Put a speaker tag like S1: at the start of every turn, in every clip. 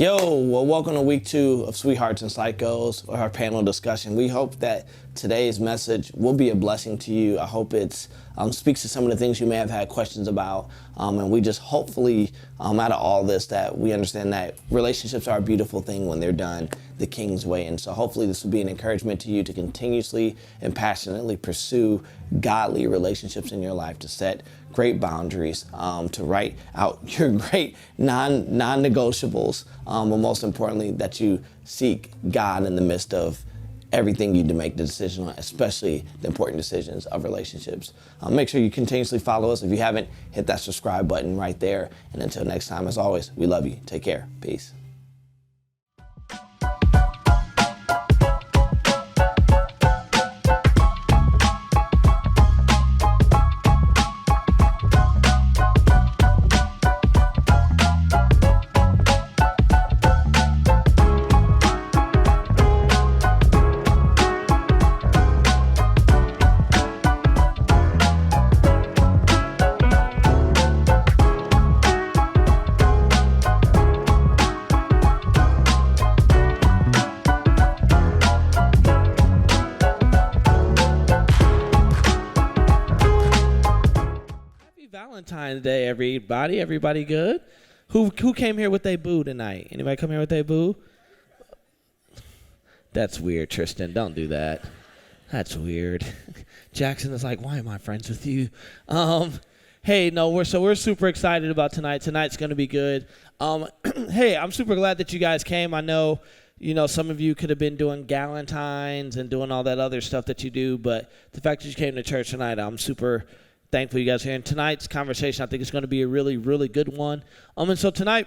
S1: Yo, well, welcome to week 2 of Sweethearts and Psychos, our panel discussion. We hope that today's message will be a blessing to you. I hope it speaks to some of the things you may have had questions about. And we just hopefully, out of all this, that we understand that relationships are a beautiful thing when they're done the King's way. And so hopefully this will be an encouragement to you to continuously and passionately pursue godly relationships in your life, to set great boundaries, to write out your great non-negotiables, but most importantly, that you seek God in the midst of everything you need to make the decision on, especially the important decisions of relationships. Make sure you continuously follow us. If you haven't, hit that subscribe button right there. And until next time, as always, we love you. Take care. Peace.
S2: Valentine's Day, everybody. Everybody good? Who came here with a boo tonight? Anybody come here with a boo? That's weird, Tristan. Don't do that. That's weird. Jackson is like, why am I friends with you? Hey, no, we're super excited about tonight. Tonight's going to be good. Hey, I'm super glad that you guys came. I know, some of you could have been doing Galentines and doing all that other stuff that you do, but the fact that you came to church tonight, I'm super thankful you guys are here. And tonight's conversation, I think, is going to be a really, really good one. And so tonight,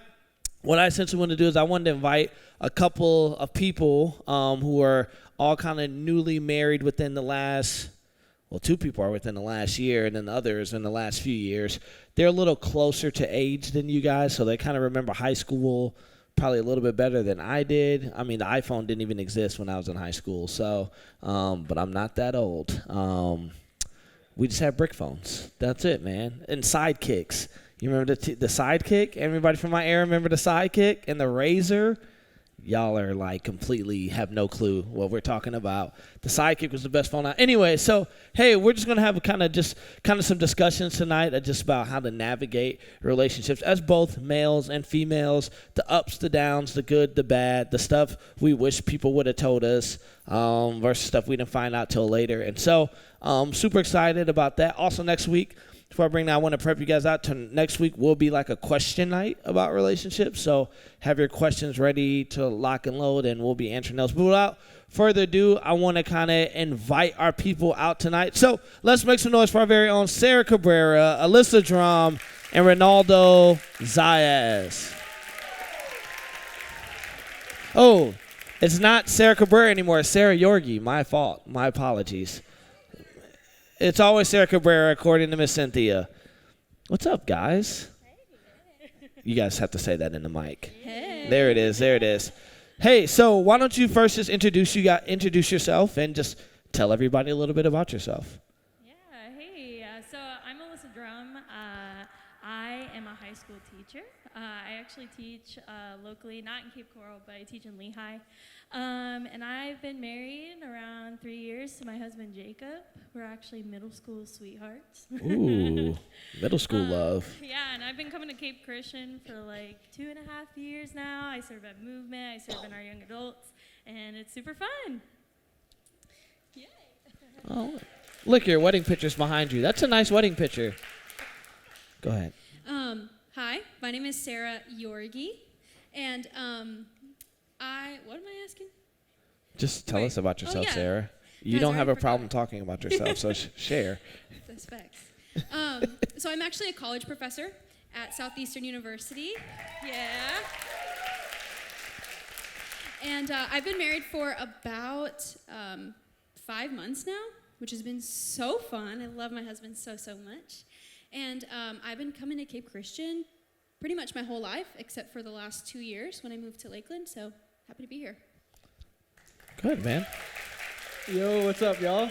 S2: what I essentially want to do is I wanted to invite a couple of people who are all kind of newly married within the last, well, 2 people are within the last year, and then the others in the last few years. They're a little closer to age than you guys, so they kind of remember high school probably a little bit better than I did. I mean, the iPhone didn't even exist when I was in high school, so, but I'm not that old. We just had brick phones. That's it, man. And sidekicks. You remember the sidekick? Everybody from my era remember the sidekick and the razor? Y'all are like completely have no clue what we're talking about. The sidekick was the best phone out. Anyway, so hey, we're just gonna have kind of some discussions tonight just about how to navigate relationships as both males and females, the ups, the downs, the good, the bad, the stuff we wish people would have told us, versus stuff we didn't find out till later. And so super excited about that. Also next week, before I bring that, I want to prep you guys out to next week will be like a question night about relationships. So have your questions ready to lock and load, and we'll be answering those. But without further ado, I want to kind of invite our people out tonight. So let's make some noise for our very own Sarah Cabrera, Alyssa Drum, and Ronaldo Zayas. Oh, it's not Sarah Cabrera anymore. It's Sarah Yorgi. My fault. My apologies. It's always Sarah Cabrera, according to Miss Cynthia. What's up, guys? You guys have to say that in the mic. Hey. There it is. Hey, so why don't you first just introduce yourself and just tell everybody a little bit about yourself.
S3: Yeah, hey. So I'm Alyssa Drum. I am a high school teacher. I actually teach locally, not in Cape Coral, but I teach in Lehigh. And I've been married around 3 years to my husband, Jacob. We're actually middle school sweethearts.
S2: Ooh, middle school love.
S3: Yeah, and I've been coming to Cape Christian for like 2.5 years now. I serve at Movement. I serve in our young adults, and it's super fun. Yay.
S2: Oh, look, your wedding picture's behind you. That's a nice wedding picture. Go ahead.
S4: Hi, my name is Sarah Yorgi, and what am I asking?
S2: Just tell us about yourself,
S4: yeah.
S2: Sarah. You
S4: Guys,
S2: don't
S4: I
S2: have a
S4: already
S2: problem
S4: forgot.
S2: talking about yourself, so share.
S4: That's facts. So I'm actually a college professor at Southeastern University. Yeah. And I've been married for about 5 months now, which has been so fun. I love my husband so much. And I've been coming to Cape Christian pretty much my whole life, except for the last 2 years when I moved to Lakeland, so happy to be here.
S2: Good, man.
S5: Yo, what's up, y'all?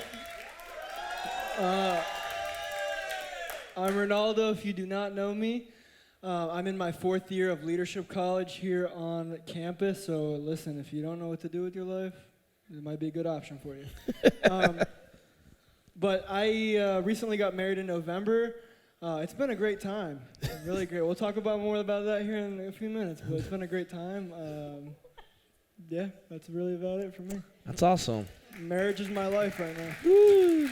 S5: I'm Ronaldo, if you do not know me. I'm in my 4th year of leadership college here on campus. So listen, if you don't know what to do with your life, it might be a good option for you. But I recently got married in November. It's been a great time, really great. We'll talk about more about that here in a few minutes, but it's been a great time. Yeah, that's really about it for me.
S2: That's awesome.
S5: Marriage is my life right now.
S2: Woo.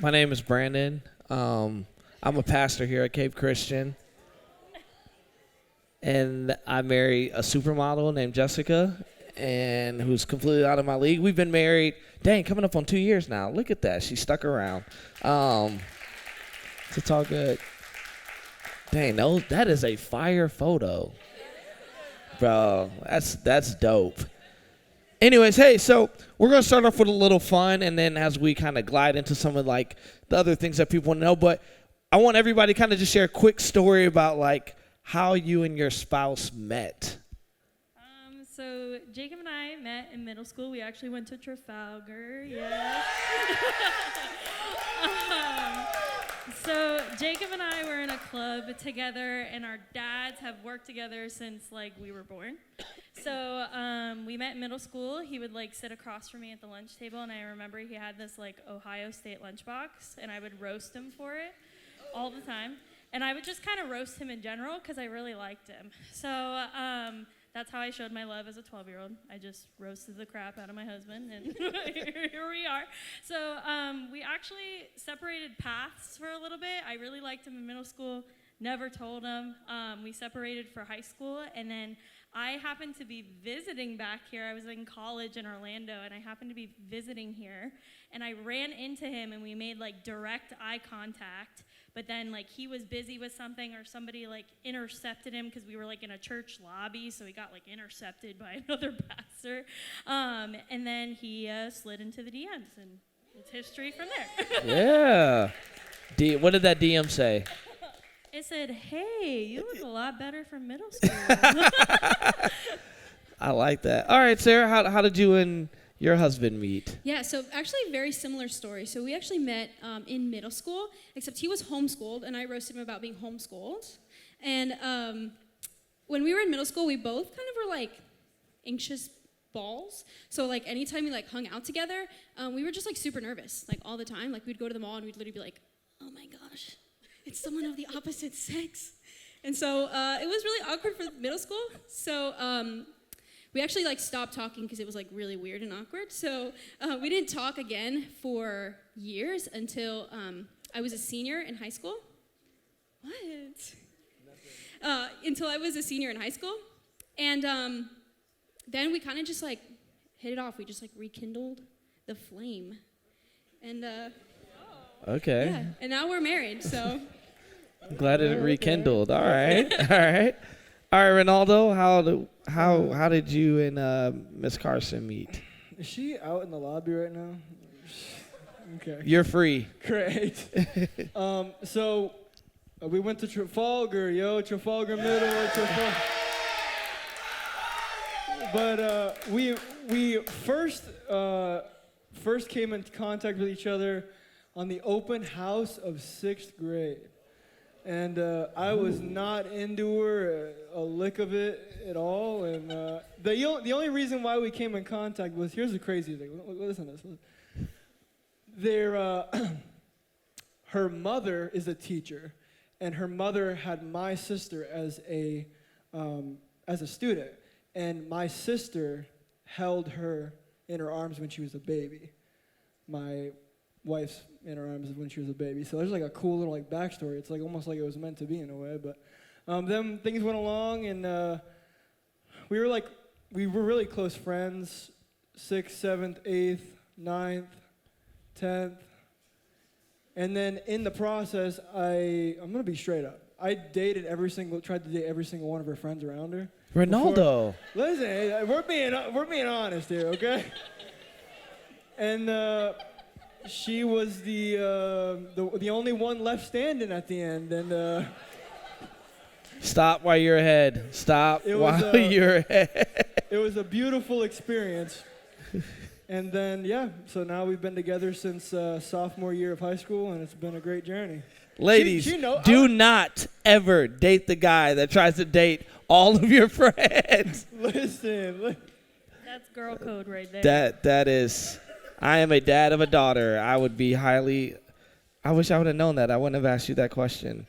S2: My name is Brandon. I'm a pastor here at Cape Christian. And I marry a supermodel named Jessica, and who's completely out of my league. We've been married, coming up on 2 years now. Look at that. She stuck around. So it's all good. That is a fire photo. Bro, that's dope. Anyways, hey, so we're going to start off with a little fun, and then as we kind of glide into some of, like, the other things that people want to know. But I want everybody to kind of just share a quick story about, like, how you and your spouse met.
S3: So Jacob and I met in middle school. We actually went to Trafalgar, yes. So Jacob and I were in a club together, and our dads have worked together since, like, we were born. So we met in middle school. He would, like, sit across from me at the lunch table, and I remember he had this, like, Ohio State lunchbox, and I would roast him for it all the time. And I would just kind of roast him in general because I really liked him. So that's how I showed my love as a 12-year-old. I just roasted the crap out of my husband, and here we are. So we actually separated paths for a little bit. I really liked him in middle school, never told him. We separated for high school, and then I happened to be visiting back here. I was in college in Orlando, and I happened to be visiting here, and I ran into him, and we made, like, direct eye contact. But then, like, he was busy with something, or somebody, like, intercepted him because we were, like, in a church lobby, so he got, like, intercepted by another pastor. And then he slid into the DMs, and it's history from there.
S2: Yeah. What did that DM say?
S3: It said, "Hey, you look a lot better from middle school."
S2: I like that. All right, Sarah, how did you and your husband meet?
S4: Yeah, so actually a very similar story. So we actually met in middle school, except he was homeschooled, and I roasted him about being homeschooled. And when we were in middle school, we both kind of were, like, anxious balls. So, like, anytime we, like, hung out together, we were just, like, super nervous, like, all the time. Like, we'd go to the mall, and we'd literally be like, "Oh, my gosh, it's someone of the opposite sex." And so it was really awkward for middle school. So we actually, like, stopped talking because it was, like, really weird and awkward. So we didn't talk again for years until I was a senior in high school. What? Until I was a senior in high school. And then we kind of just, like, hit it off. We just, like, rekindled the flame. And
S2: Okay.
S4: yeah, and now we're married, so.
S2: I'm glad it rekindled. All right. All right. All right, Ronaldo, how did you and Miss Carson meet?
S5: Is she out in the lobby right now? Okay.
S2: You're free.
S5: Great. So we went to Trafalgar, Trafalgar Middle, Trafalgar. But we first came in contact with each other on the open house of 6th grade. And I was not into her a lick of it at all. And the only reason why we came in contact was, here's the crazy thing. Listen to this. Her mother is a teacher, and her mother had my sister as a student. And my sister held her in her arms when she was a baby. My wife's in her arms when she was a baby. So there's, like, a cool little, like, backstory. It's, like, almost like it was meant to be in a way. But then things went along, and we were really close friends. 6th, 7th, 8th, 9th, 10th. And then in the process, I'm gonna be straight up. I tried to date every single one of her friends around her.
S2: Ronaldo.
S5: Listen, we're being honest here, okay? And she was the only one left standing at the end, and
S2: Stop while you're ahead. Stop while you're ahead.
S5: It was a beautiful experience. And then, so now we've been together since sophomore year of high school, and it's been a great journey.
S2: Ladies,
S5: She know-
S2: do not ever date the guy that tries to date all of your friends.
S5: Listen.
S3: That's girl code right there.
S2: That is, I am a dad of a daughter. I would be highly, I wish I would have known that. I wouldn't have asked you that question.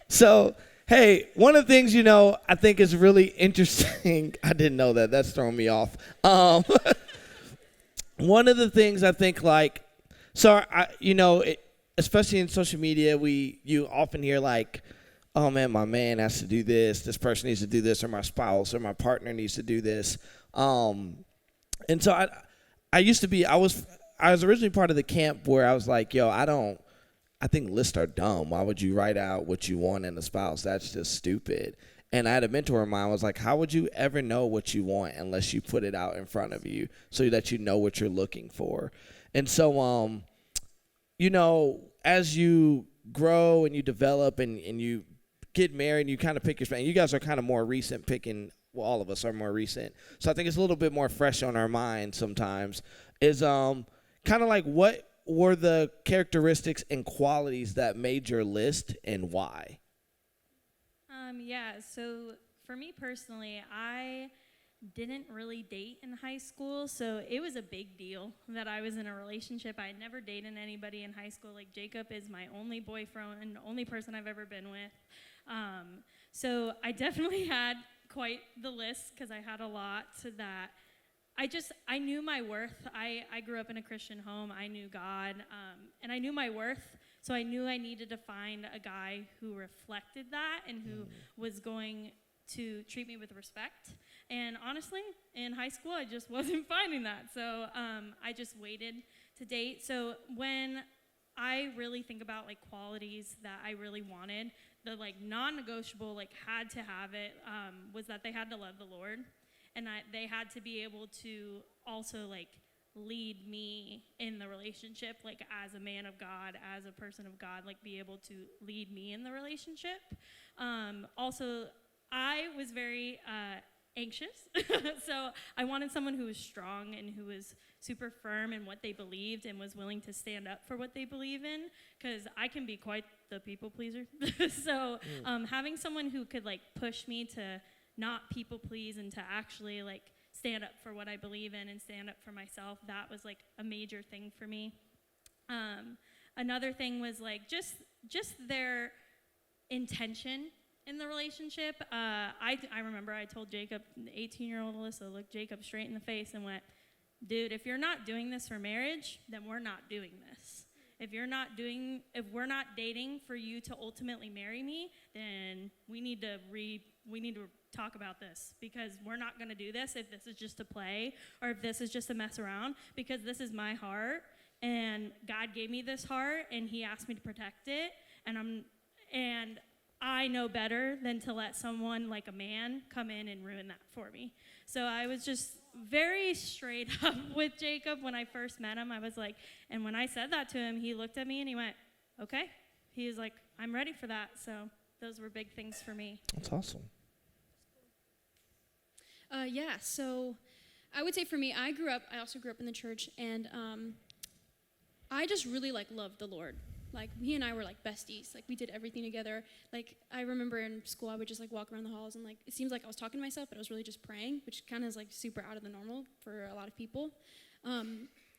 S2: So, hey, one of the things, I think is really interesting. I didn't know that. That's throwing me off. One of the things I think, especially in social media, you often hear like, oh man, my man has to do this person needs to do this, or my spouse or my partner needs to do this. And so I was originally part of the camp where I was like, yo, I think lists are dumb. Why would you write out what you want in a spouse? That's just stupid. And I had a mentor of mine was like, how would you ever know what you want unless you put it out in front of you so that you know what you're looking for? And so, as you grow and you develop and you get married and you kind of pick your spouse, and you guys are kind of more recent picking, well, all of us are more recent. So I think it's a little bit more fresh on our mind sometimes, is kind of like what were the characteristics and qualities that made your list and why?
S3: So for me personally, I didn't really date in high school, so it was a big deal that I was in a relationship. I had never dated anybody in high school. Like, Jacob is my only boyfriend, only person I've ever been with. So I definitely had quite the list because I had a lot to that. I knew my worth. I grew up in a Christian home. I knew God, and I knew my worth. So I knew I needed to find a guy who reflected that and who was going to treat me with respect. And honestly, in high school, I just wasn't finding that. So I just waited to date. So when I really think about like qualities that I really wanted, the like non-negotiable, like had to have it, was that they had to love the Lord. And they had to be able to also like lead me in the relationship, like as a man of God, as a person of God, like be able to lead me in the relationship. Also, I was very anxious, so I wanted someone who was strong and who was super firm in what they believed and was willing to stand up for what they believe in, because I can be quite the people pleaser. So having someone who could like push me to not people please and to actually like stand up for what I believe in and stand up for myself, that was like a major thing for me. Another thing was like just their intention in the relationship. I remember I told Jacob, 18-year-old Alyssa, looked Jacob straight in the face and went, dude, if you're not doing this for marriage, then we're not doing this. If we're not dating for you to ultimately marry me, then we need to talk about this, because we're not going to do this if this is just a play or if this is just a mess around, because this is my heart and God gave me this heart and he asked me to protect it, and I know better than to let someone like a man come in and ruin that for me. So I was just very straight up with Jacob when I first met him. I was like, and when I said that to him, he looked at me and he went, okay. He was like, I'm ready for that. So those were big things for me.
S2: That's awesome.
S4: So I would say for me, I also grew up in the church, and I just really like loved the Lord. Like, he and I were like besties. Like, we did everything together. Like, I remember in school, I would just like walk around the halls and like, it seems like I was talking to myself, but I was really just praying, which kind of is like super out of the normal for a lot of people.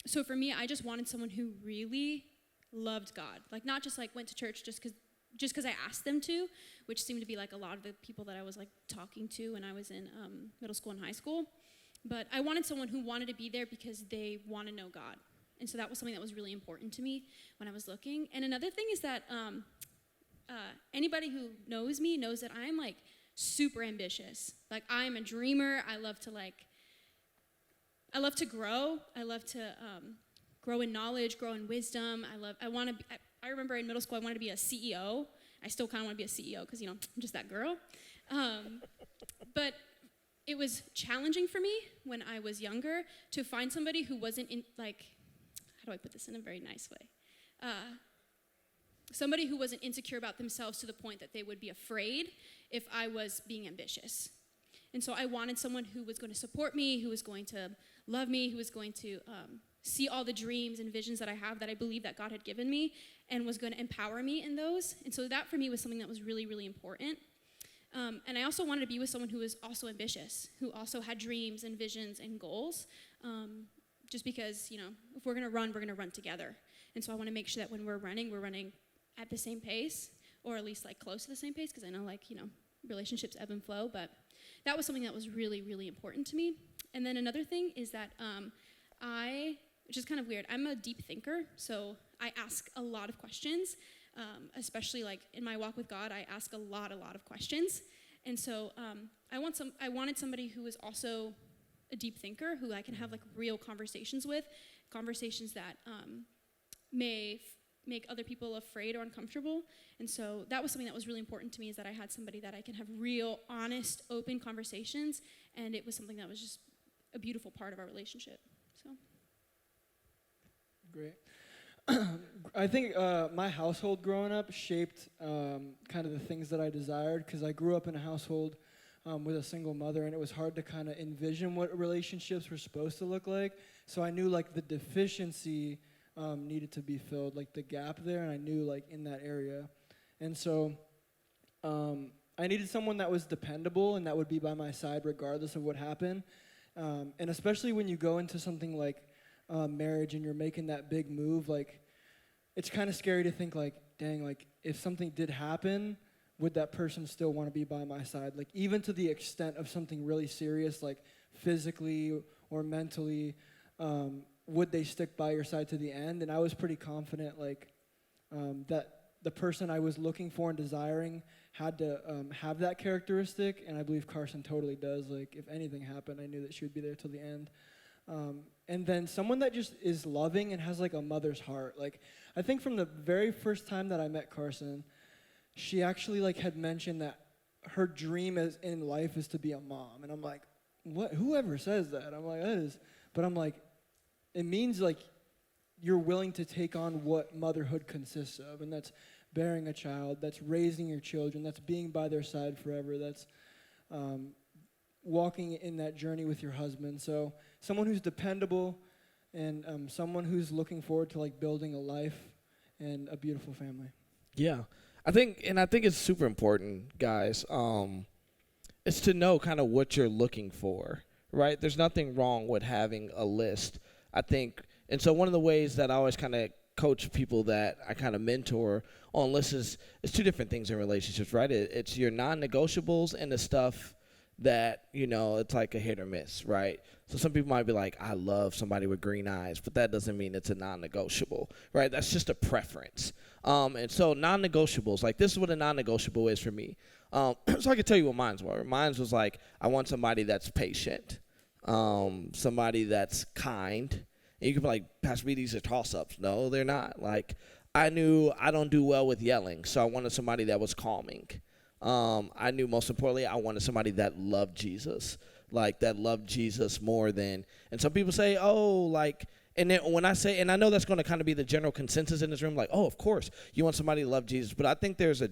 S4: So for me, I just wanted someone who really loved God. Like, not just like went to church just because I asked them to, which seemed to be like a lot of the people that I was like talking to when I was in middle school and high school. But I wanted someone who wanted to be there because they want to know God. And so that was something that was really important to me when I was looking. And another thing is that anybody who knows me knows that I'm like super ambitious. Like, I'm a dreamer. I love to grow. I love to grow in knowledge, grow in wisdom. I remember in middle school I wanted to be a CEO. I still kind of want to be a CEO because, I'm just that girl. But it was challenging for me when I was younger to find somebody who wasn't in, like, how do I put this in a very nice way? Somebody who wasn't insecure about themselves to the point that they would be afraid if I was being ambitious. And so I wanted someone who was going to support me, who was going to love me, who was going to see all the dreams and visions that I have that I believe that God had given me and was going to empower me in those. And so that for me was something that was really, really important. And I also wanted to be with someone who was also ambitious, who also had dreams and visions and goals. Just because, if we're going to run together. And so I want to make sure that when we're running at the same pace, or at least like close to the same pace, because I know relationships ebb and flow. But that was something that was really, really important to me. And then another thing is that which is kind of weird, I'm a deep thinker, so I ask a lot of questions. Especially like in my walk with God, I ask a lot of questions. And so I wanted somebody who was also a deep thinker, who I can have like real conversations with, conversations that may make other people afraid or uncomfortable. And so that was something that was really important to me, is that I had somebody that I can have real, honest, open conversations, and it was something that was just a beautiful part of our relationship. So
S5: Great. I think my household growing up shaped kind of the things that I desired, because I grew up in a household with a single mother, and it was hard to kind of envision what relationships were supposed to look like. So I knew like the deficiency needed to be filled, like the gap there, and I knew like in that area. And so I needed someone that was dependable and that would be by my side regardless of what happened. And especially when you go into something like marriage and you're making that big move, like it's kind of scary to think like, dang, like if something did happen, would that person still want to be by my side? Like even to the extent of something really serious, like physically or mentally, would they stick by your side to the end? And I was pretty confident like that the person I was looking for and desiring had to have that characteristic, and I believe Carson totally does. Like if anything happened, I knew that she would be there till the end. And then someone that just is loving and has like a mother's heart. Like I think from the very first time that I met Carson, she actually like had mentioned that her dream in life is to be a mom. And I'm like, what? Whoever says that? I'm like, that is. But I'm like, it means like you're willing to take on what motherhood consists of. And that's bearing a child, that's raising your children, that's being by their side forever, that's walking in that journey with your husband. So someone who's dependable and someone who's looking forward to like building a life and a beautiful family.
S2: Yeah. I think it's super important, guys. It's to know kind of what you're looking for, right? There's nothing wrong with having a list, I think. And so one of the ways that I always kind of coach people that I kind of mentor on lists is two different things in relationships, right? It's your non-negotiables and the stuff that, it's like a hit or miss, right? So some people might be like, I love somebody with green eyes, but that doesn't mean it's a non-negotiable, right? That's just a preference. And so non-negotiables, like this is what a non-negotiable is for me. So I can tell you what mine were. Mine was like, I want somebody that's patient, somebody that's kind. And you can be like, Pastor B, these are toss-ups. No, they're not. Like, I knew I don't do well with yelling, so I wanted somebody that was calming. I knew most importantly I wanted somebody that loved Jesus, like that loved Jesus more than, and some people say, oh, like, and then when I say, and I know that's going to kind of be the general consensus in this room, like, oh, of course, you want somebody to love Jesus, but I think there's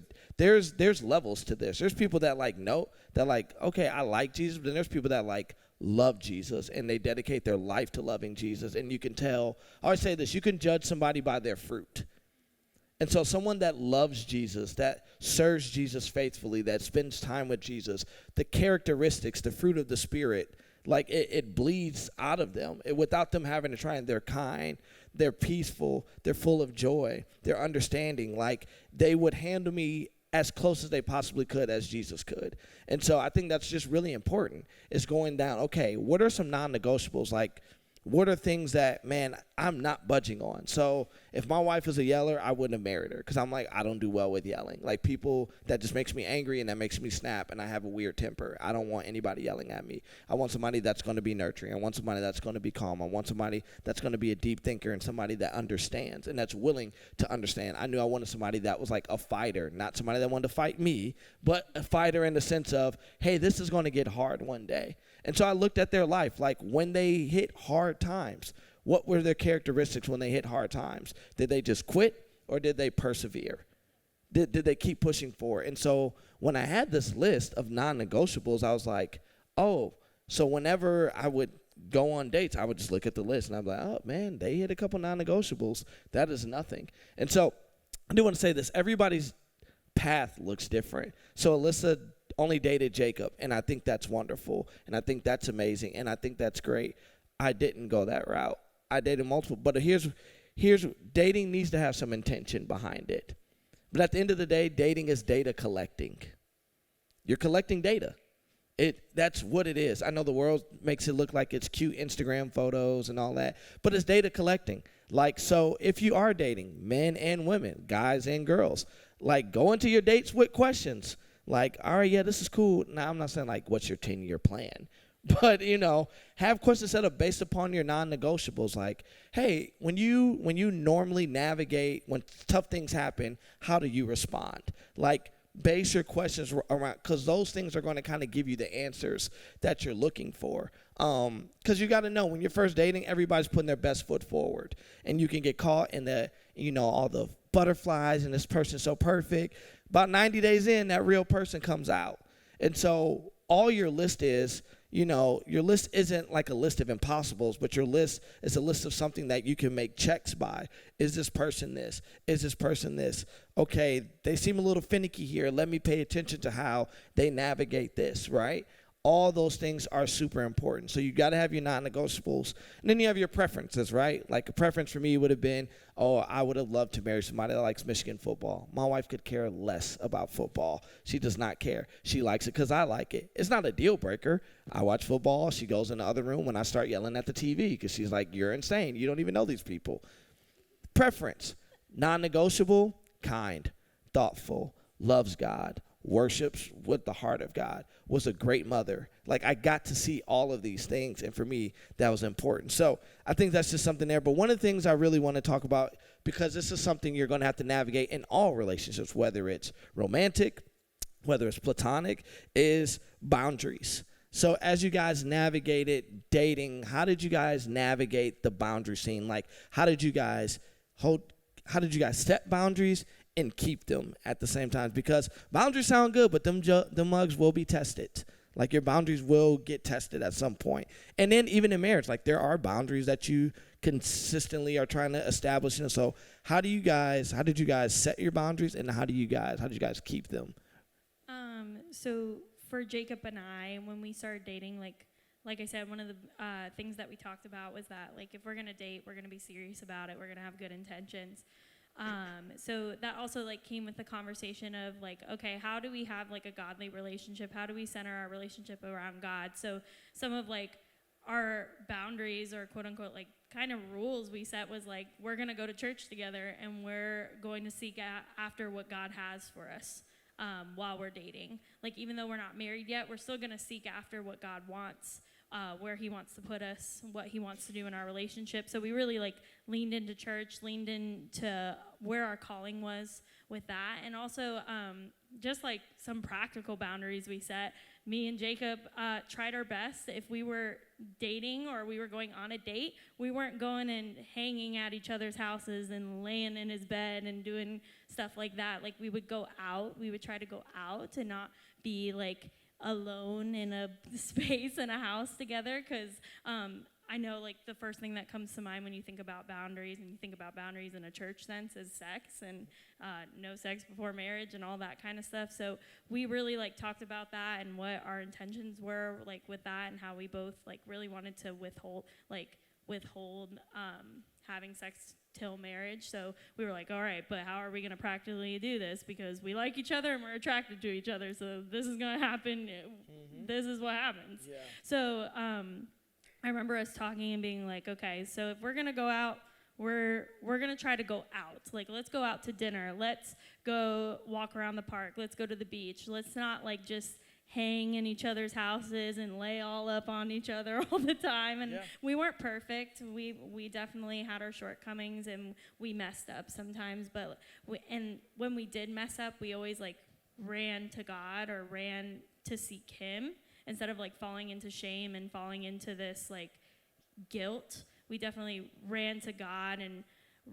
S2: levels to this. There's people that like, no, that like, okay, I like Jesus, but then there's people that like love Jesus, and they dedicate their life to loving Jesus, and you can tell, I always say this, you can judge somebody by their fruit. And so someone that loves Jesus, that serves Jesus faithfully, that spends time with Jesus, the characteristics, the fruit of the Spirit, like it bleeds out of them without them having to try. And they're kind, they're peaceful, they're full of joy, they're understanding. Like they would handle me as close as they possibly could as Jesus could. And so I think that's just really important, is going down, okay, what are some non-negotiables? Like, what are things that, man, I'm not budging on? So if my wife was a yeller, I wouldn't have married her, because I'm like, I don't do well with yelling. Like people, that just makes me angry and that makes me snap, and I have a weird temper. I don't want anybody yelling at me. I want somebody that's going to be nurturing. I want somebody that's going to be calm. I want somebody that's going to be a deep thinker and somebody that understands and that's willing to understand. I knew I wanted somebody that was like a fighter, not somebody that wanted to fight me, but a fighter in the sense of, hey, this is going to get hard one day. And so I looked at their life, like when they hit hard times, what were their characteristics when they hit hard times? Did they just quit, or did they persevere? Did they keep pushing forward? And so when I had this list of non-negotiables, I was like, oh, so whenever I would go on dates, I would just look at the list and I'm like, oh man, they hit a couple non-negotiables. That is nothing. And so I do want to say this. Everybody's path looks different. So Alyssa only dated Jacob, and I think that's wonderful, and I think that's amazing, and I think that's great. I didn't go that route. I dated multiple, but here's dating needs to have some intention behind it. But at the end of the day, dating is data collecting. You're collecting data. That's what it is. I know the world makes it look like it's cute Instagram photos and all that, but it's data collecting. Like, so if you are dating men and women, guys and girls, like, go into your dates with questions. Like, all right, yeah, this is cool. Now, I'm not saying, like, what's your 10-year plan? But, have questions set up based upon your non-negotiables. Like, hey, when you normally navigate, when tough things happen, how do you respond? Like, base your questions around, because those things are going to kind of give you the answers that you're looking for. Because you got to know, when you're first dating, everybody's putting their best foot forward. And you can get caught in all the butterflies and this person's so perfect. About 90 days in, that real person comes out. And so all your list is, your list isn't like a list of impossibles, but your list is a list of something that you can make checks by. Is this person this? Is this person this? Okay, they seem a little finicky here. Let me pay attention to how they navigate this, right? All those things are super important. So you got to have your non-negotiables. And then you have your preferences, right? Like, a preference for me would have been, I would have loved to marry somebody that likes Michigan football. My wife could care less about football. She does not care. She likes it because I like it. It's not a deal breaker. I watch football. She goes in the other room when I start yelling at the TV because she's like, you're insane. You don't even know these people. Preference. Non-negotiable, kind, thoughtful, loves God, worships with the heart of God, was a great mother. Like, I got to see all of these things, and for me, that was important. So I think that's just something there. But one of the things I really want to talk about, because this is something you're going to have to navigate in all relationships, whether it's romantic, whether it's platonic, is boundaries. So as you guys navigated dating, how did you guys navigate the boundary scene? Like, how did you guys set boundaries and keep them at the same time? Because boundaries sound good, but them mugs will be tested. Like, your boundaries will get tested at some point. And then even in marriage, like, there are boundaries that you consistently are trying to establish. And so how did you guys set your boundaries, and how did you guys keep them?
S3: So for Jacob and I, when we started dating, like I said, one of the things that we talked about was that, like, if we're going to date, we're going to be serious about it. We're going to have good intentions. So that also, like, came with the conversation of, like, okay, how do we have, like, a godly relationship? How do we center our relationship around God? So some of, like, our boundaries, or quote unquote, like, kind of rules we set was, like, we're going to go to church together, and we're going to seek after what God has for us while we're dating. Like, even though we're not married yet, we're still going to seek after what God wants, where he wants to put us, what he wants to do in our relationship. So we really, like, leaned into church, leaned into where our calling was with that. And also just, like, some practical boundaries we set. Me and Jacob tried our best. If we were dating or we were going on a date, we weren't going and hanging at each other's houses and laying in his bed and doing stuff like that. Like, we would go out. We would try to go out and not be, like, alone in a space in a house together, because I know, like, the first thing that comes to mind when you think about boundaries, and you think about boundaries in a church sense, is sex, and no sex before marriage and all that kind of stuff. So we really, like, talked about that and what our intentions were, like, with that, and how we both, like, really wanted to withhold having sex till marriage. So we were like, all right, but how are we going to practically do this? Because we like each other and we're attracted to each other. So this is going to happen. Mm-hmm. This is what happens. Yeah. So I remember us talking and being like, okay, so if we're going to go out, we're going to try to go out. Like, let's go out to dinner. Let's go walk around the park. Let's go to the beach. Let's not, like, just hang in each other's houses and lay all up on each other all the time. And we weren't perfect. We definitely had our shortcomings, and we messed up sometimes. But when we did mess up, we always, like, ran to God or ran to seek him instead of, like, falling into shame and falling into this, like, guilt. We definitely ran to God and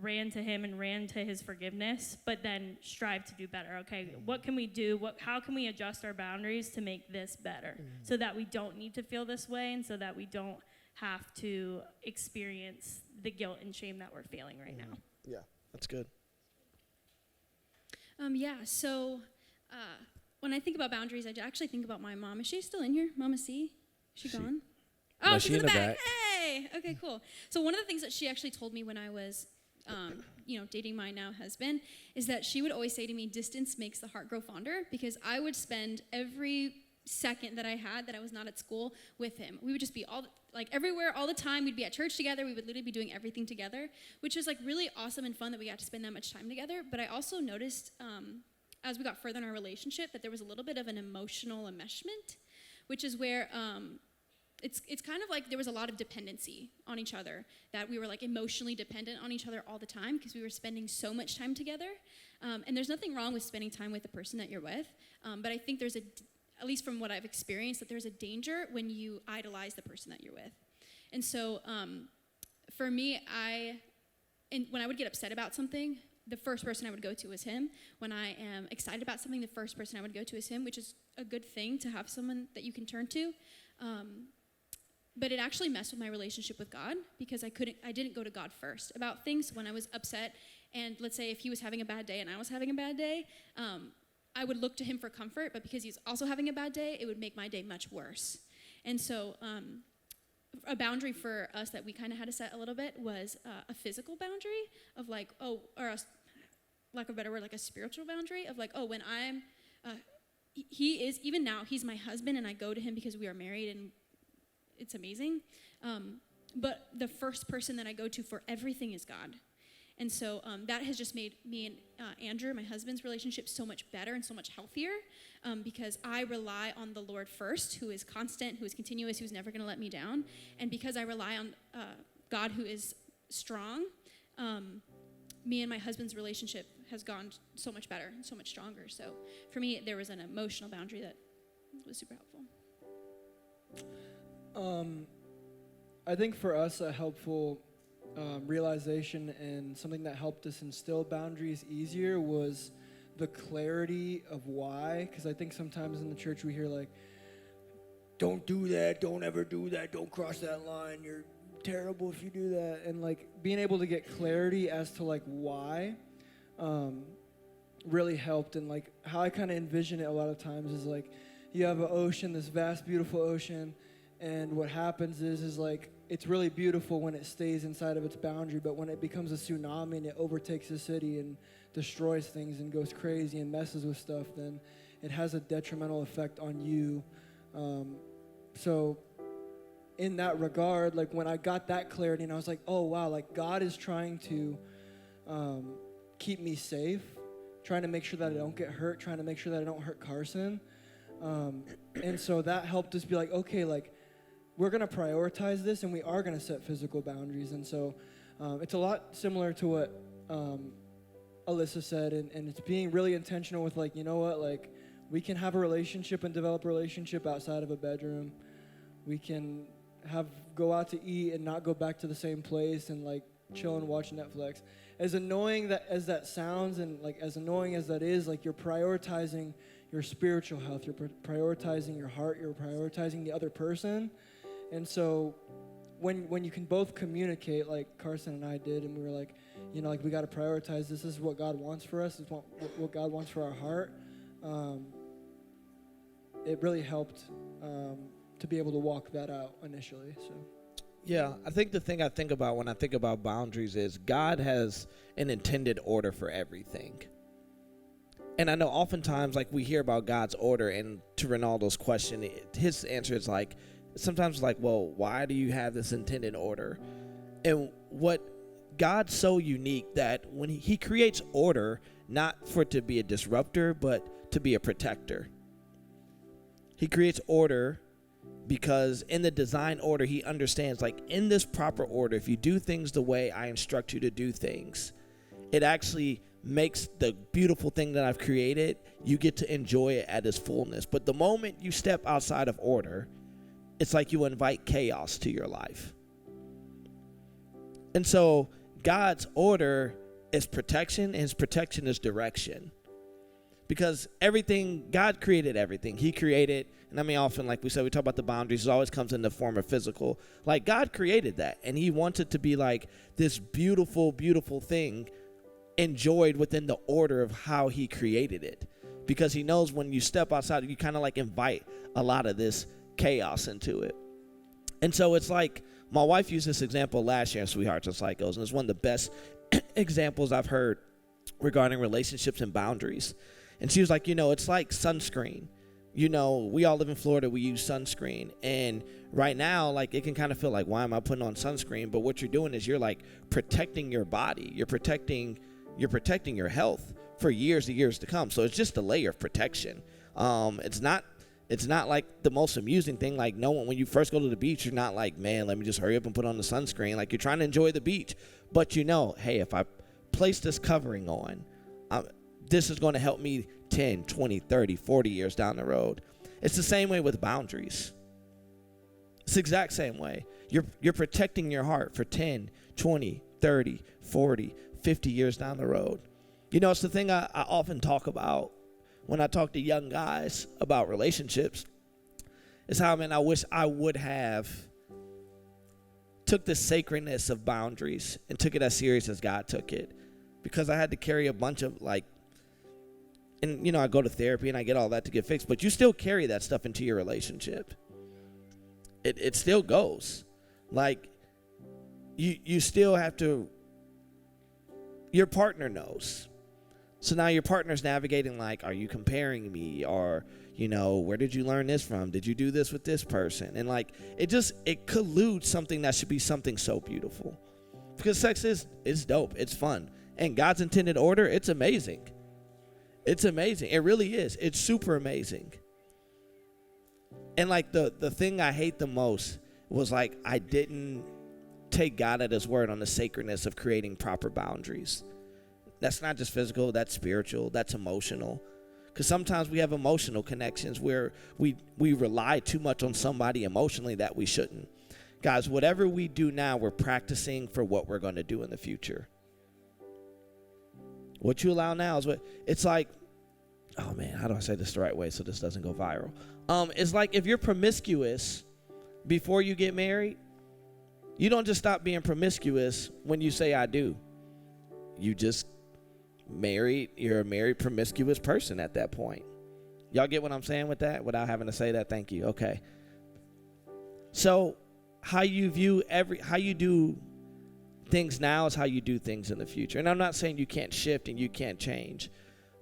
S3: ran to him and ran to his forgiveness, but then strive to do better. Okay, what can we do? How can we adjust our boundaries to make this better, so that we don't need to feel this way, and so that we don't have to experience the guilt and shame that we're feeling right now.
S2: Yeah, that's good.
S4: So when I think about boundaries, I actually think about my mom. Is she still in here? Mama C? Is she gone? Oh,
S2: No,
S4: she's
S2: she
S4: in the back.
S2: back.
S4: Hey! Okay, cool. So one of the things that she actually told me when I was, dating my now husband is that she would always say to me, distance makes the heart grow fonder, because I would spend every second that I had that I was not at school with him. We would just be everywhere all the time. We'd be at church together. We would literally be doing everything together, which was like really awesome and fun that we got to spend that much time together. But I also noticed as we got further in our relationship that there was a little bit of an emotional enmeshment, which is where it's kind of like there was a lot of dependency on each other, that we were like emotionally dependent on each other all the time because we were spending so much time together. And there's nothing wrong with spending time with the person that you're with, but I think there's at least from what I've experienced, that there's a danger when you idolize the person that you're with. And so for me, when I would get upset about something, the first person I would go to is him. When I am excited about something, the first person I would go to is him, which is a good thing to have someone that you can turn to. But it actually messed with my relationship with God, because I didn't go to God first about things when I was upset. And let's say if he was having a bad day and I was having a bad day, I would look to him for comfort, but because he's also having a bad day, it would make my day much worse. And so a boundary for us that we kind of had to set a little bit was a physical boundary of lack of a better word, like a spiritual boundary of when I'm, he is, even now, he's my husband and I go to him because we are married and it's amazing. But the first person that I go to for everything is God. And so that has just made me and Andrew, my husband's relationship, so much better and so much healthier, because I rely on the Lord first, who is constant, who is continuous, who's never going to let me down. And because I rely on God, who is strong, me and my husband's relationship has gone so much better and so much stronger. So for me, there was an emotional boundary that was super helpful.
S5: I think for us, a helpful realization and something that helped us instill boundaries easier was the clarity of why. Because I think sometimes in the church we hear don't do that, don't ever do that, don't cross that line, you're terrible if you do that. And being able to get clarity as to why really helped. And how I kind of envision it a lot of times is you have an ocean, this vast, beautiful ocean, and what happens is it's really beautiful when it stays inside of its boundary, but when it becomes a tsunami and it overtakes the city and destroys things and goes crazy and messes with stuff, then it has a detrimental effect on you. So in that regard, when I got that clarity and I was oh wow, God is trying to keep me safe, trying to make sure that I don't get hurt, trying to make sure that I don't hurt Carson. And so that helped us be okay, we're going to prioritize this, and we are going to set physical boundaries. And so it's a lot similar to what Alyssa said, and it's being really intentional with you know what, we can have a relationship and develop a relationship outside of a bedroom. We can go out to eat and not go back to the same place and chill and watch Netflix. As annoying as that sounds, and as annoying as that is, you're prioritizing your spiritual health, you're prioritizing your heart, you're prioritizing the other person. And so when you can both communicate like Carson and I did, and we were we got to prioritize this is what God wants for us, this is what God wants for our heart, it really helped to be able to walk that out initially. So
S2: yeah, I think the thing I think about when I think about boundaries is God has an intended order for everything. And I know oftentimes we hear about God's order, and to Ronaldo's question, his answer is sometimes well, why do you have this intended order? And what God's so unique that when he creates order, not for it to be a disruptor, but to be a protector. He creates order because in the design order, he understands in this proper order, if you do things the way I instruct you to do things, it actually makes the beautiful thing that I've created, you get to enjoy it at its fullness. But the moment you step outside of order, it's you invite chaos to your life. And so God's order is protection, and his protection is direction. Because everything, God created everything. He created, and I mean often, like we said, we talk about the boundaries, it always comes in the form of physical. Like God created that, and he wants it to be like this beautiful, beautiful thing enjoyed within the order of how he created it. Because he knows when you step outside, you kind of like invite a lot of this chaos into it. And so it's like, my wife used this example last year in Sweethearts and Psychos, and it's one of the best examples I've heard regarding relationships and boundaries. And she was like, it's like sunscreen. We all live in Florida, we use sunscreen. And right now, like, it can kind of feel like, why am I putting on sunscreen? But what you're doing is you're like protecting your body. You're protecting your health for years and years to come. So it's just a layer of protection. It's not like the most amusing thing. Like, no one, when you first go to the beach, you're not like, man, let me just hurry up and put on the sunscreen. Like, you're trying to enjoy the beach. But hey, if I place this covering on, this is going to help me 10, 20, 30, 40 years down the road. It's the same way with boundaries. It's the exact same way. You're protecting your heart for 10, 20, 30, 40, 50 years down the road. It's the thing I often talk about when I talk to young guys about relationships, is how, man, I wish I would have took the sacredness of boundaries and took it as serious as God took it. Because I had to carry a bunch of and I go to therapy and I get all that to get fixed, but you still carry that stuff into your relationship. It still goes. Like, you still have to, your partner knows. So now your partner's navigating like, are you comparing me? Or, where did you learn this from? Did you do this with this person? And like, it colludes something that should be something so beautiful. Because sex is dope. It's fun. And God's intended order, it's amazing. It's amazing. It really is. It's super amazing. And like the thing I hate the most was like, I didn't take God at his word on the sacredness of creating proper boundaries. That's not just physical, that's spiritual, that's emotional. Because sometimes we have emotional connections where we rely too much on somebody emotionally that we shouldn't. Guys, whatever we do now, we're practicing for what we're going to do in the future. What you allow now is it's like, oh man, how do I say this the right way so this doesn't go viral? It's like if you're promiscuous before you get married, you don't just stop being promiscuous when you say I do. You're a married promiscuous person at that point. Y'all get what I'm saying with that without having to say that? Thank you. Okay. So how you do things now is how you do things in the future. And I'm not saying you can't shift and you can't change,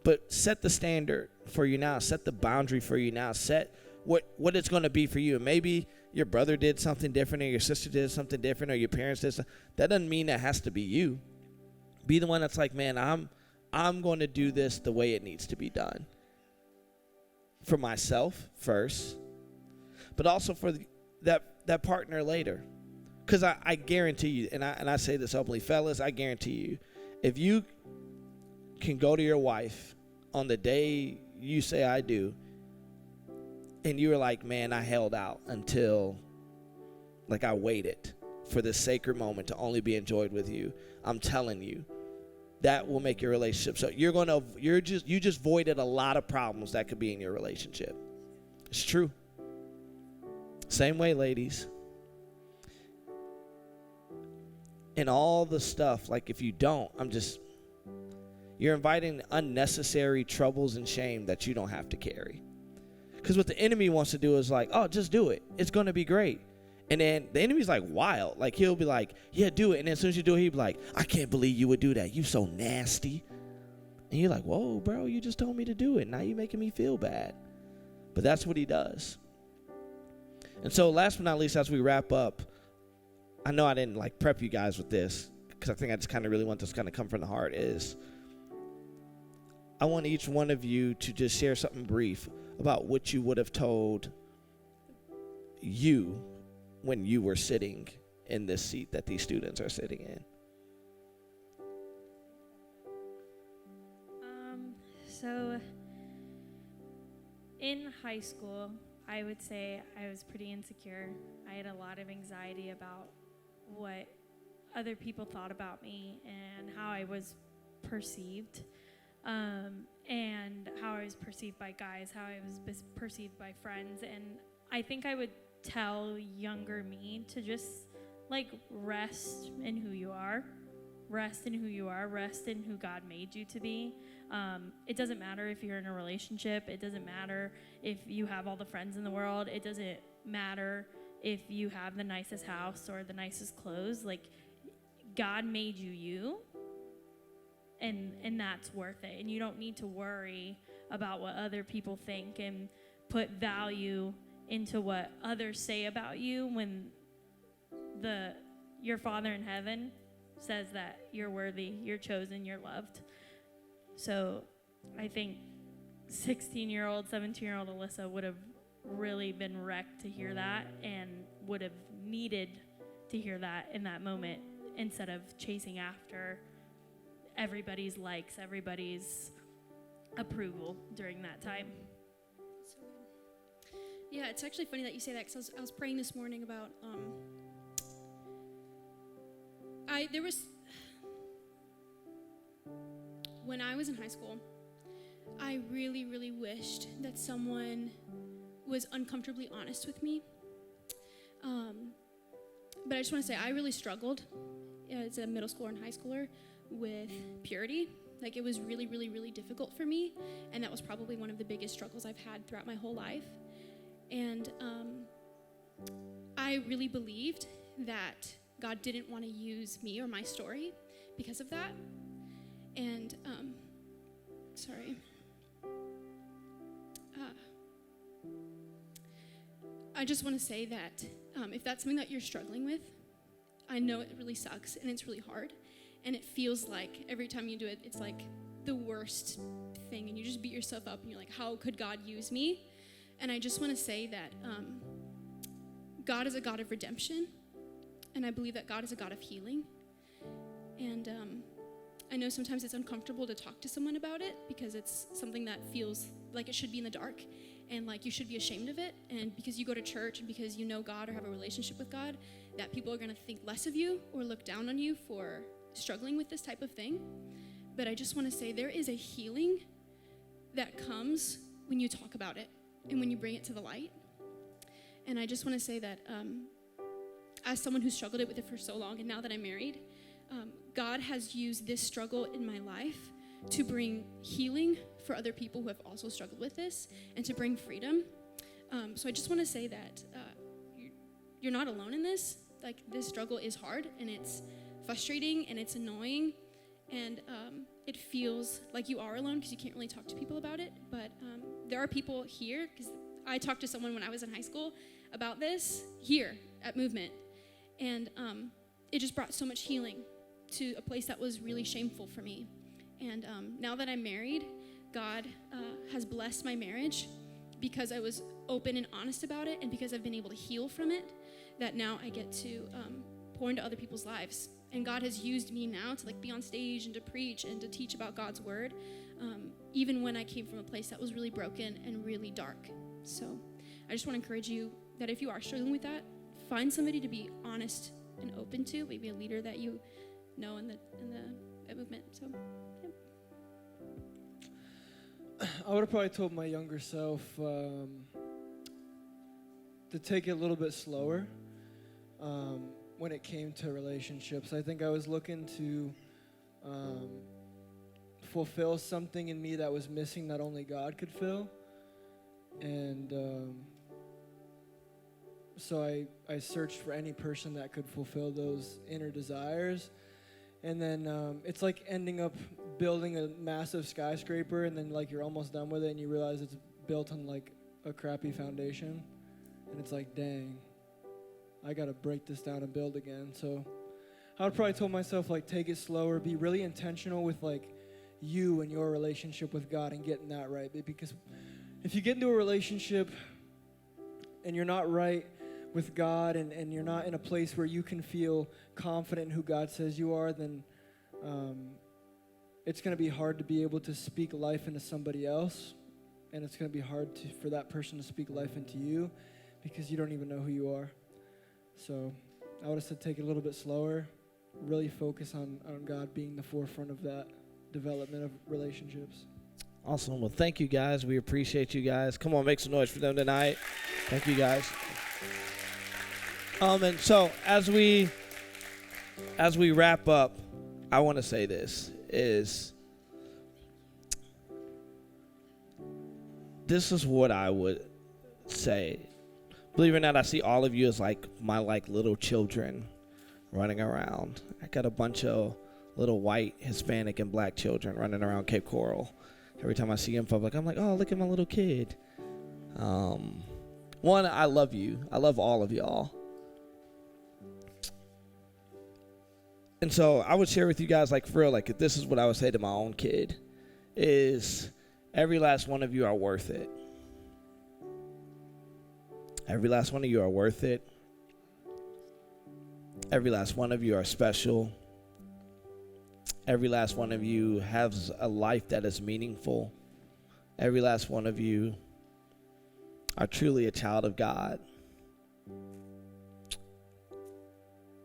S2: but set the standard for you now. Set the boundary for you now. Set what it's going to be for you. And maybe your brother did something different, or your sister did something different, or your parents did something. That doesn't mean that has to be you. Be the one that's like, man, I'm going to do this the way it needs to be done. For myself first, but also for that partner later. Because I guarantee you, and I say this openly, fellas, I guarantee you, if you can go to your wife on the day you say I do, and you were like, man, I held out until, like, I waited for this sacred moment to only be enjoyed with you, I'm telling you, that will make your relationship. So you just voided a lot of problems that could be in your relationship. It's true. Same way, ladies. And all the stuff, like if you don't, you're inviting unnecessary troubles and shame that you don't have to carry. Because what the enemy wants to do is like, oh, just do it. It's going to be great. And then the enemy's like wild. Like he'll be like, yeah, do it. And then as soon as you do it, he'll be like, I can't believe you would do that. You so nasty. And you're like, whoa, bro, you just told me to do it. Now you're making me feel bad. But that's what he does. And so last but not least, as we wrap up, I know I didn't like prep you guys with this because I think I just kind of really want this to kind of come from the heart, is I want each one of you to just share something brief about what you would have told you when you were sitting in this seat that these students are sitting in.
S3: So in high school, I would say I was pretty insecure. I had a lot of anxiety about what other people thought about me and how I was perceived. and how I was perceived by guys, how I was perceived by friends. And I think I would tell younger me to just like rest in who you are. Rest in who you are. Rest in who God made you to be. It doesn't matter if you're in a relationship. It doesn't matter if you have all the friends in the world. It doesn't matter if you have the nicest house or the nicest clothes. Like, God made you, and that's worth it. And you don't need to worry about what other people think and put value into what others say about you when your Father in heaven says that you're worthy, you're chosen, you're loved. So I think 16-year-old, 17-year-old Alyssa would have really been wrecked to hear that and would have needed to hear that in that moment instead of chasing after everybody's likes, everybody's approval during that time.
S4: So good. Yeah, it's actually funny that you say that because I was praying this morning about when I was in high school, I really, really wished that someone was uncomfortably honest with me. But I just want to say I really struggled as a middle schooler and high schooler with purity. Like, it was really, really, really difficult for me, and that was probably one of the biggest struggles I've had throughout my whole life. And I really believed that God didn't want to use me or my story because of that. And, I just want to say that if that's something that you're struggling with, I know it really sucks and it's really hard. And it feels like every time you do it, it's like the worst thing. And you just beat yourself up and you're like, how could God use me? And I just want to say that God is a God of redemption. And I believe that God is a God of healing. And I know sometimes it's uncomfortable to talk to someone about it because it's something that feels like it should be in the dark and like you should be ashamed of it. And because you go to church and because you know God or have a relationship with God, that people are going to think less of you or look down on you for struggling with this type of thing. But I just want to say there is a healing that comes when you talk about it and when you bring it to the light. And I just want to say that as someone who struggled with it for so long, and now that I'm married, God has used this struggle in my life to bring healing for other people who have also struggled with this and to bring freedom. So I just want to say that you're not alone in this. Like, this struggle is hard and it's frustrating and it's annoying and it feels like you are alone because you can't really talk to people about it. But there are people here, because I talked to someone when I was in high school about this here at Movement. And it just brought so much healing to a place that was really shameful for me. And now that I'm married, God has blessed my marriage because I was open and honest about it and because I've been able to heal from it, that now I get to pour into other people's lives. And God has used me now to be on stage and to preach and to teach about God's word, even when I came from a place that was really broken and really dark. So I just want to encourage you that if you are struggling with that, find somebody to be honest and open to, maybe a leader that you know in the movement. So, yeah.
S5: I would have probably told my younger self to take it a little bit slower when it came to relationships. I think I was looking to fulfill something in me that was missing that only God could fill. And so I searched for any person that could fulfill those inner desires. And then it's like ending up building a massive skyscraper and then you're almost done with it and you realize it's built on a crappy foundation. And it's like, dang, I got to break this down and build again. So I would probably told myself, take it slower, be really intentional with you and your relationship with God and getting that right. Because if you get into a relationship and you're not right with God and you're not in a place where you can feel confident in who God says you are, then it's going to be hard to be able to speak life into somebody else. And it's going to be hard for that person to speak life into you because you don't even know who you are. So I would have said take it a little bit slower, really focus on God being the forefront of that development of relationships.
S2: Awesome. Well, thank you guys. We appreciate you guys. Come on, make some noise for them tonight. Thank you guys. And so as we wrap up, I want to say this is what I would say. Believe it or not, I see all of you as like my like little children running around. I got a bunch of little white, Hispanic, and black children running around Cape Coral. Every time I see them public, I'm like, oh, look at my little kid. One, I love you. I love all of y'all. And so I would share with you guys, like, for real, like, this is what I would say to my own kid, is every last one of you are worth it. Every last one of you are worth it. Every last one of you are special. Every last one of you has a life that is meaningful. Every last one of you are truly a child of God.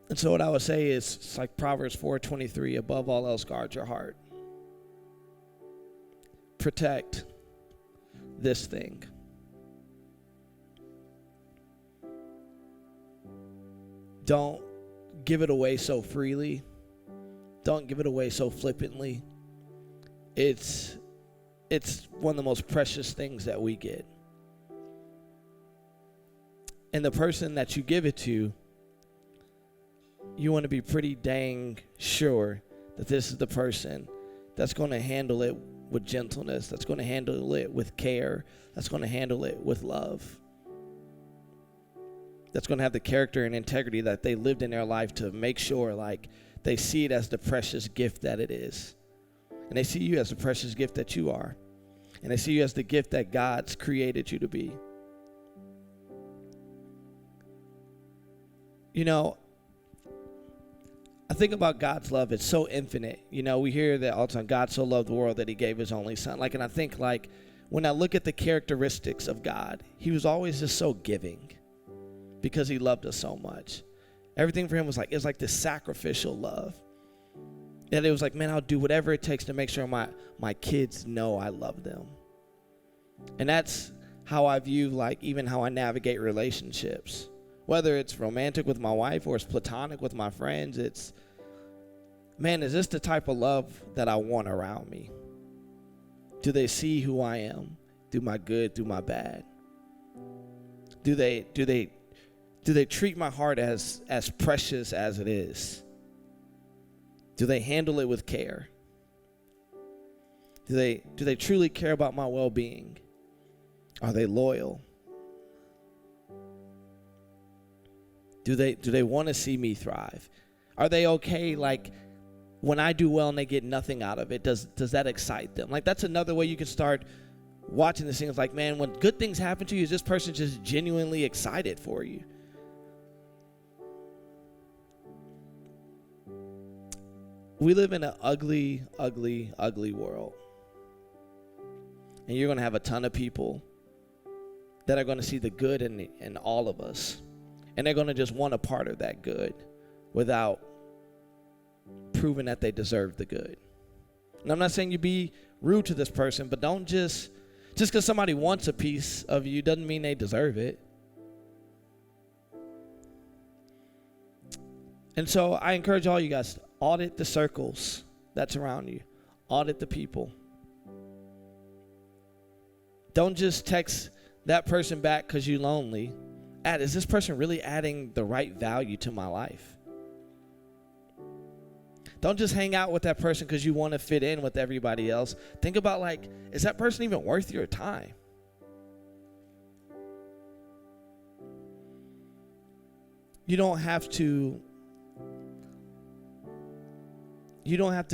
S2: And so what I would say is, it's like Proverbs 4:23, above all else, guard your heart. Protect this thing. Don't give it away so freely. Don't give it away so flippantly. It's one of the most precious things that we get. And the person that you give it to, you want to be pretty dang sure that this is the person that's going to handle it with gentleness, that's going to handle it with care, that's going to handle it with love, that's going to have the character and integrity that they lived in their life to make sure, like, they see it as the precious gift that it is. And they see you as the precious gift that you are. And they see you as the gift that God's created you to be. You know, I think about God's love. It's so infinite. You know, we hear that all the time, God so loved the world that he gave his only son. Like, and I think, like, when I look at the characteristics of God, he was always just so giving because he loved us so much. Everything for him was like, it was like this sacrificial love. That it was like, man, I'll do whatever it takes to make sure my kids know I love them. And that's how I view, like, even how I navigate relationships. Whether it's romantic with my wife or it's platonic with my friends, it's, man, is this the type of love that I want around me? Do they see who I am through my good, through my bad? Do they treat my heart as precious as it is? Do they handle it with care? Do they truly care about my well-being? Are they loyal? Do they want to see me thrive? Are they okay, like, when I do well and they get nothing out of it? Does that excite them? Like, that's another way you can start watching this thing. It's like, man, when good things happen to you, is this person just genuinely excited for you? We live in an ugly, ugly, ugly world. And you're going to have a ton of people that are going to see the good in all of us. And they're going to just want a part of that good without proving that they deserve the good. And I'm not saying you be rude to this person, but don't just because somebody wants a piece of you doesn't mean they deserve it. And so I encourage all you guys to audit the circles that's around you. Audit the people. Don't just text that person back because you're lonely. Is this person really adding the right value to my life? Don't just hang out with that person because you want to fit in with everybody else. Think about, like, is that person even worth your time? You don't have to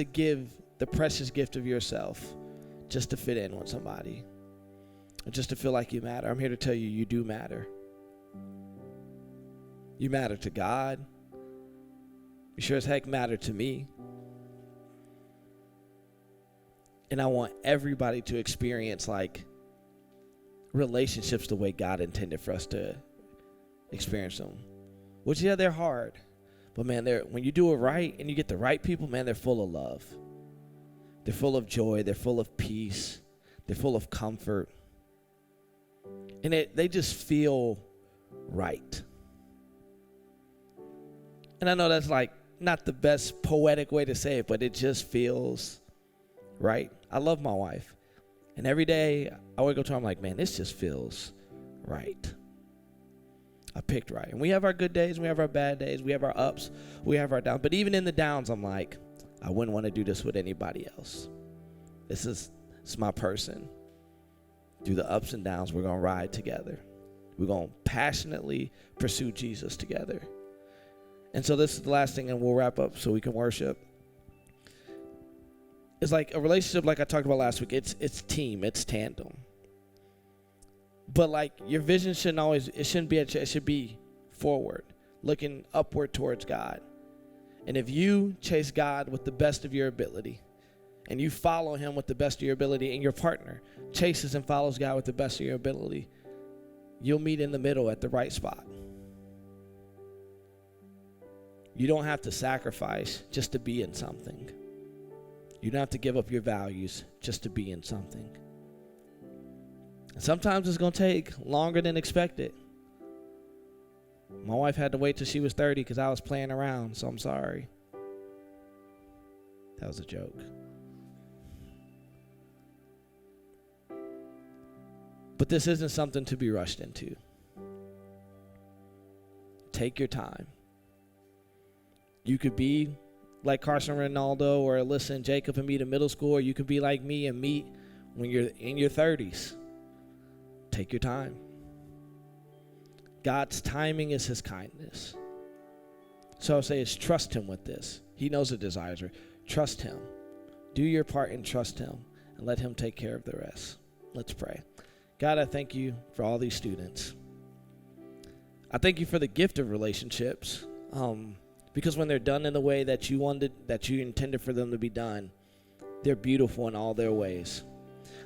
S2: give the precious gift of yourself just to fit in with somebody, or just to feel like you matter. I'm here to tell you, you do matter. You matter to God. You sure as heck matter to me. And I want everybody to experience, like, relationships the way God intended for us to experience them. Which, yeah, they're hard. But, man, when you do it right and you get the right people, man, they're full of love. They're full of joy. They're full of peace. They're full of comfort. And they just feel right. And I know that's like not the best poetic way to say it, but it just feels right. I love my wife. And every day I wake up to her, I'm like, man, this just feels right. I picked right. And we have our good days, we have our bad days, we have our ups, we have our downs. But even in the downs, I'm like, I wouldn't want to do this with anybody else. It's my person. Through the ups and downs, we're going to ride together. We're going to passionately pursue Jesus together. And so this is the last thing, and we'll wrap up so we can worship. It's like a relationship like I talked about last week. It's team. It's tandem. But like your vision it should be forward, looking upward towards God. And if you chase God with the best of your ability, and you follow him with the best of your ability, and your partner chases and follows God with the best of your ability, you'll meet in the middle at the right spot. You don't have to sacrifice just to be in something. You don't have to give up your values just to be in something. And sometimes it's going to take longer than expected. My wife had to wait till she was 30 because I was playing around, so I'm sorry. That was a joke. But this isn't something to be rushed into. Take your time. You could be like Carson Ronaldo or Alyssa and Jacob and meet in middle school, or you could be like me and meet when you're in your 30s. Take your time. God's timing is his kindness. So I'll say is trust him with this. He knows the desires are. Trust him. Do your part and trust him, and let him take care of the rest. Let's pray. God, I thank you for all these students. I thank you for the gift of relationships, because when they're done in the way that you intended for them to be done, they're beautiful in all their ways.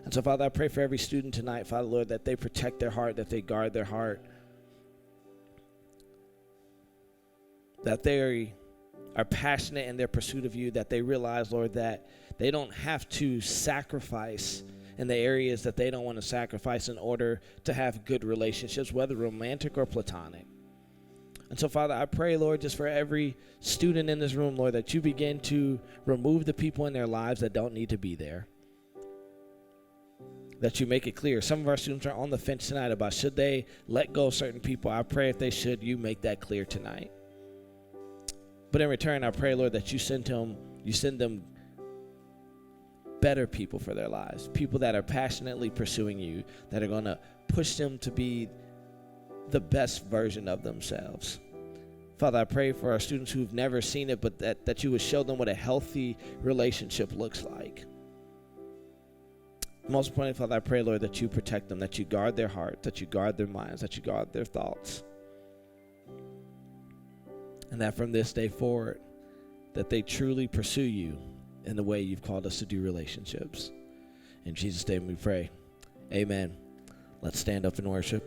S2: And so, Father, I pray for every student tonight, Father, Lord, that they protect their heart, that they guard their heart, that they are passionate in their pursuit of you, that they realize, Lord, that they don't have to sacrifice in the areas that they don't want to sacrifice in order to have good relationships, whether romantic or platonic. And so, Father, I pray, Lord, just for every student in this room, Lord, that you begin to remove the people in their lives that don't need to be there. That you make it clear. Some of our students are on the fence tonight about should they let go of certain people. I pray if they should, you make that clear tonight. But in return, I pray, Lord, that you send them better people for their lives, people that are passionately pursuing you, that are going to push them to be the best version of themselves. Father, I pray for our students who've never seen it, but that you would show them what a healthy relationship looks like. Most importantly, Father, I pray, Lord, that you protect them, that you guard their heart, that you guard their minds, that you guard their thoughts. And that from this day forward, that they truly pursue you in the way you've called us to do relationships. In Jesus' name we pray. Amen. Let's stand up and worship.